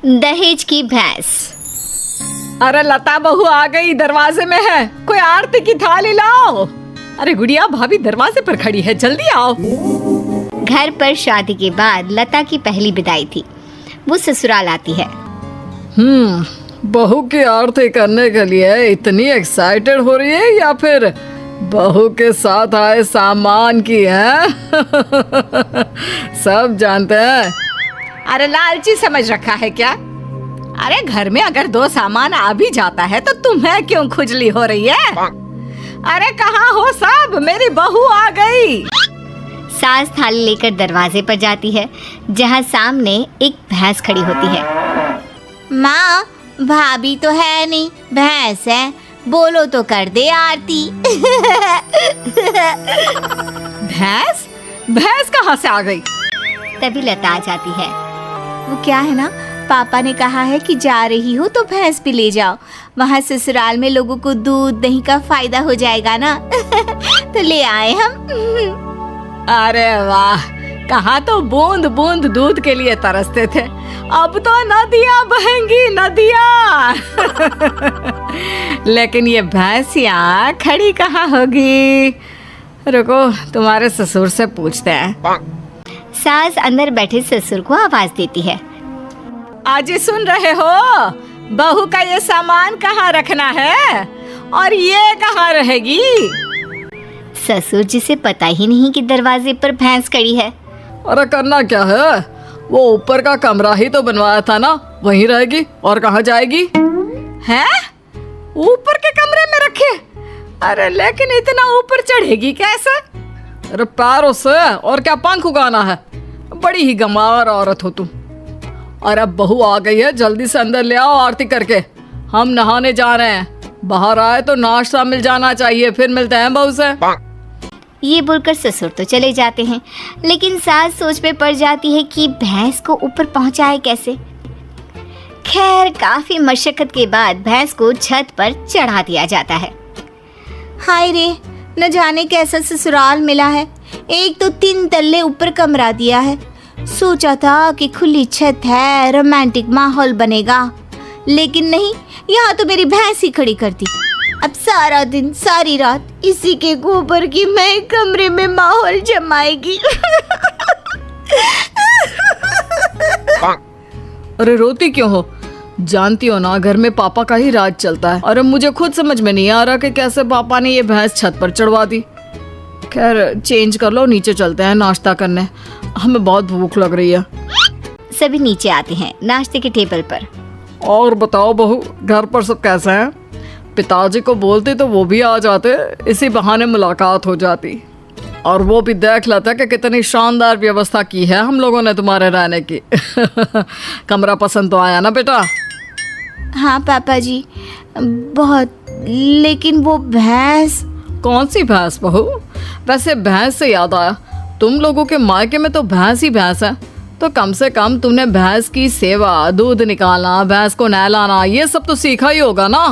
दहेज की भैंस। अरे लता बहू आ गई, दरवाजे में है, कोई आरती की थाली लाओ। अरे गुड़िया भाभी दरवाजे पर खड़ी है, जल्दी आओ। घर पर शादी के बाद लता की पहली विदाई थी। वो ससुराल आती है। बहू की आरती करने के लिए इतनी एक्साइटेड हो रही है या फिर बहू के साथ आए सामान की है? सब जानते हैं। अरे लालची समझ रखा है क्या? अरे घर में अगर 2 सामान आ भी जाता है तो तुम्हें क्यों खुजली हो रही है? अरे कहाँ हो सब, मेरी बहू आ गई। सास थाली लेकर दरवाजे पर जाती है, जहाँ सामने एक भैंस खड़ी होती है। माँ, भाभी तो है नहीं, भैंस है, बोलो तो कर दे आरती। भैंस? भैंस कहाँ से आ गई? तभी लता आ जाती है। वो क्या है ना, पापा ने कहा है कि जा रही हो तो भैंस भी ले जाओ, वहाँ ससुराल में लोगों को दूध दही का फायदा हो जाएगा ना। तो ले आए हम। अरे वाह, कहाँ तो बूंद बूंद दूध के लिए तरसते थे, अब तो नदियाँ बहेंगी नदियाँ। लेकिन ये भैंसियाँ खड़ी कहाँ होगी? रुको तुम्हारे ससुर से पूछते हैं। सास अंदर बैठे ससुर को आवाज देती है। आज सुन रहे हो, बहू का ये सामान कहाँ रखना है और ये कहाँ रहेगी? ससुर जिसे पता ही नहीं कि दरवाजे पर भैंस खड़ी है। अरे करना क्या है, वो ऊपर का कमरा ही तो बनवाया था ना, वहीं रहेगी और कहाँ जाएगी? हैं? ऊपर के कमरे में रखे? अरे लेकिन इतना ऊपर चढ़ेगी कैसे? अरे पैरों से, और क्या पंख उगाना है? बड़ी ही गंवार औरत हो तुम। और अब बहू आ गई है, जल्दी से अंदर ले आओ आरती करके, हम नहाने जा रहे हैं। बाहर आए तो नाश्ता मिल जाना चाहिए, फिर मिलते हैं बहू से। ये बोलकर ससुर तो चले जाते हैं, लेकिन सास सोच में पड़ जाती है कि भैंस को ऊपर पहुंचाए कैसे। खैर काफी मशक्कत के बाद भैंस को छत पर चढ़ा दिया जाता है। हाय रे, न जाने कैसा ससुराल मिला है, एक तो 3 तल्ले ऊपर कमरा दिया है। सोचा था कि खुली छत है, रोमांटिक माहौल बनेगा, लेकिन नहीं, यहाँ तो मेरी भैंस ही खड़ी कर दी। अब सारा दिन सारी रात इसी के गोबर की मैं कमरे में माहौल जमाएगी। अरे रोती क्यों हो? जानती हो ना, घर में पापा का ही राज चलता है। और अब मुझे खुद समझ में नहीं आ रहा कि कैसे पापा ने ये भैंस छत पर चढ़वा दी। खैर चेंज कर लो, नीचे चलते हैं नाश्ता करने, हमें बहुत भूख लग रही है। सभी नीचे आते हैं नाश्ते के टेबल पर। और बताओ बहू, घर पर सब कैसे हैं? पिताजी को बोलते तो वो भी आ जाते, इसी बहाने मुलाकात हो जाती, और वो भी देख लेते कि कितनी शानदार व्यवस्था की है हम लोगों ने तुम्हारे रहने की। कमरा पसंद तो आया ना बेटा? हाँ पापा जी, बहुत। लेकिन वो भैंस। कौन सी भैंस बहू? वैसे भैंस से याद आया, तुम लोगों के मायके में तो भैंस ही भैंस है, तो कम से कम तुमने भैंस की सेवा, दूध निकालना, भैंस को नहलाना, ये सब तो सीखा ही होगा ना?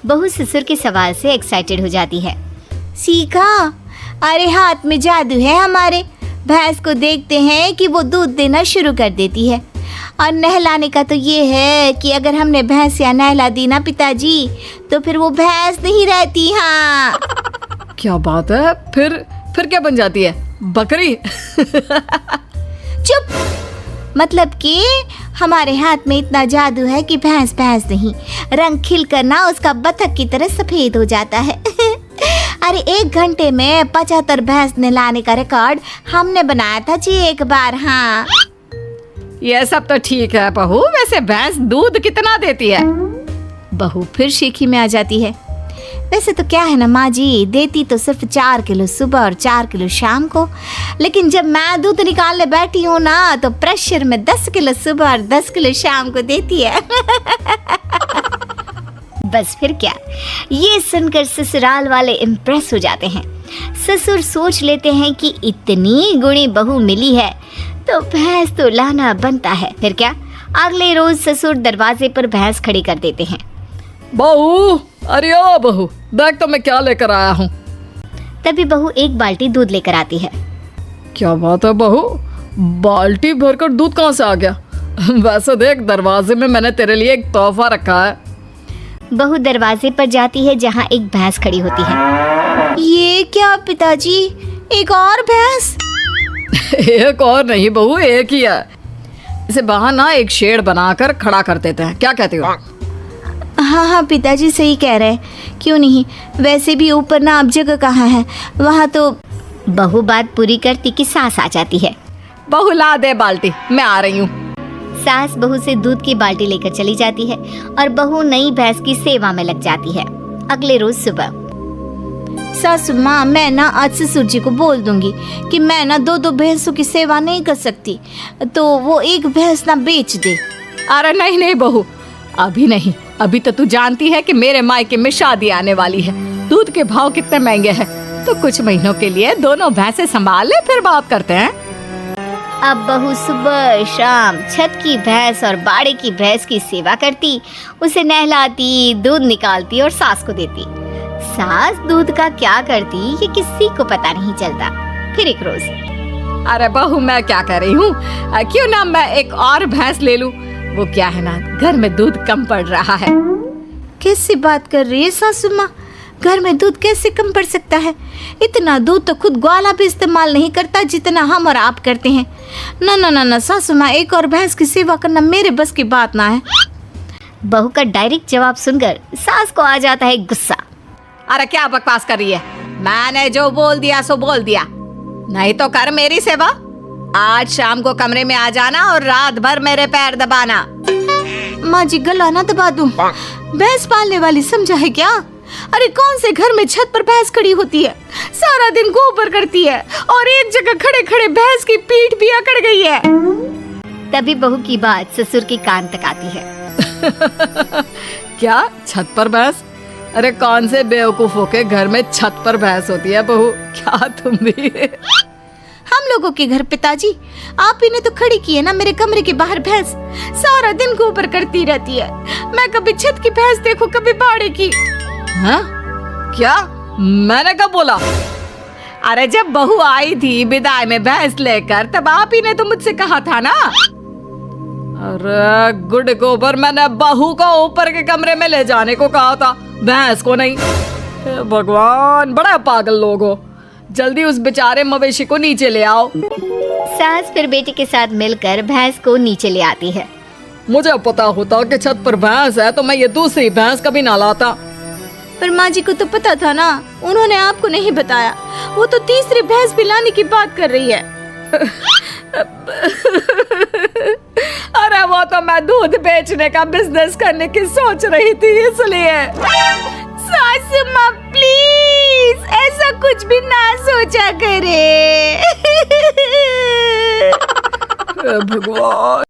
बहू ससुर के सवाल से एक्साइटेड हो जाती है। सीखा? अरे हाथ में जादू है हमारे। भैंस को देखते हैं कि वो दूध देना शुरू कर देती है, और नहलाने का तो ये है कि अगर हमने भैंस या नहला दी ना पिताजी, तो फिर वो भैंस नहीं रहती। हाँ क्या बात है? फिर क्या बन जाती है? बकरी? चुप। मतलब कि हमारे हाथ में इतना जादू है कि भैंस भैंस नहीं, रंग खिल कर ना उसका बतख की तरह सफेद हो जाता है। अरे 1 घंटे में 75 भैंस नहलाने का रिकॉर्ड हमने बनाया था जी एक बार। हाँ ये सब तो ठीक है बहू, वैसे भैंस दूध कितना देती है? बहू फिर शीखी में आ जाती है। वैसे तो क्या है ना माँ जी, देती तो सिर्फ 4 किलो सुबह और 4 किलो शाम को, लेकिन जब मैं दूध निकालने बैठी हूँ ना, तो प्रेशर में 10 किलो सुबह और 10 किलो शाम को देती है। बस फिर क्या, ये सुनकर ससुराल वाले इम्प्रेस हो जाते हैं। ससुर सोच लेते हैं कि इतनी गुणी बहू मिली है तो भैंस तो लाना बनता है। फिर क्या, अगले रोज ससुर दरवाजे पर भैंस खड़ी कर देते हैं। बहू, अरे ओ बहू, देख तो मैं क्या लेकर आया हूँ। तभी बहू एक बाल्टी दूध लेकर आती है। क्या बात है बहू, बाल्टी भरकर दूध कहाँ से आ गया? वैसे देख, दरवाजे में मैंने तेरे लिए एक तोहफा रखा है। बहू दरवाजे पर जाती है जहाँ एक भैंस खड़ी होती है। ये क्या पिताजी, एक और भैंस? एक और नहीं बहू, एक ही है। इसे बाहर ना एक शेड बनाकर खड़ा कर देते हैं, क्या कहते हो? हाँ हाँ पिताजी सही कह रहे हैं, क्यों नहीं। वैसे भी ऊपर ना अब जगह कहाँ है, वहाँ तो। बहू बात पूरी करती कि सास आ जाती है। बहू ला दे बाल्टी, मैं आ रही हूँ। सास बहू से दूध की बाल्टी लेकर चली जाती है और बहू नई भैंस की सेवा में लग जाती है। अगले रोज सुबह सासू माँ, मैं ना आज ससुर जी को बोल दूंगी कि मैं ना दो भैंसों की सेवा नहीं कर सकती, तो वो एक भैंस ना बेच दे। अरे नहीं नहीं बहू, अभी नहीं। अभी तो तू जानती है कि मेरे मायके में शादी आने वाली है। दूध के भाव कितने महंगे हैं, तो कुछ महीनों के लिए दोनों भैंसें संभाल ले, फिर बात करते हैं। अब बहू सुबह शाम छत की भैंस और बाड़े की भैंस की सेवा करती, उसे नहलाती, दूध निकालती और सास को देती। सास दूध का क्या करती ये किसी को पता नहीं चलता। फिर एक रोज, अरे बहू, मैं क्या कर रही हूँ, क्यों ना मैं एक और भैंस ले लूं। वो क्या है ना, घर में दूध कम पड़ रहा है। कैसी बात कर रही है सासू माँ, घर में दूध कैसे कम पड़ सकता है? इतना दूध तो खुद ग्वाला भी इस्तेमाल नहीं करता जितना हम और आप करते हैं। ना ना ना ना सासू माँ, एक और भैंस की सेवा करना मेरे बस की बात ना है। बहू का डायरेक्ट जवाब सुनकर सास को आ जाता है गुस्सा। अरे क्या बकवास कर रही है, मैंने जो बोल दिया सो बोल दिया। नहीं तो कर मेरी सेवा। आज शाम को कमरे में आ जाना और रात भर मेरे पैर दबाना। माँ जी, गला ना दबा दूं। भैंस पालने वाली समझा है क्या? अरे कौन से घर में छत पर भैंस खड़ी होती है, सारा दिन गोबर करती है और एक जगह खड़े खड़े भैंस की पीठ भी अकड़ गई है। तभी बहू की बात ससुर के कान तक आती है। क्या छत पर भैंस? अरे कौन से बेवकूफों के घर में छत पर भैंस होती है बहू, क्या तुम भी? हम लोगों के घर पिताजी, आप ही ने तो खड़ी की है ना मेरे कमरे के बाहर भैंस। सारा दिन गोबर करती रहती है। मैं कभी छत की भैंस देखो, कभी बाड़े की। हाँ? क्या? मैंने कब बोला? अरे जब बहू आई थी विदाई में भैंस लेकर, तब आप ही ने तो मुझसे कहा था ना। अरे गुड गोबर, मैंने बहू को ऊपर के कमरे में ले जाने को कहा था, भैंस को नहीं। हे भगवान, बड़ा पागल लोग हो। जल्दी उस बेचारे मवेशी को नीचे ले आओ। सास फिर बेटे के साथ मिलकर भैंस को नीचे ले आती है। मुझे पता होता कि छत पर भैंस है तो मैं ये दूसरी भैंस कभी ना लाता। पर माँ जी को तो पता था ना, उन्होंने आपको नहीं बताया। वो तो तीसरी भैंस भी लाने की बात कर रही है। अरे वो तो मैं दूध बेचने का बिजनेस करने की सोच रही थी, इसलिए। सासू माँ प्लीज ऐसा कुछ भी ना सोचा करे। भगवान।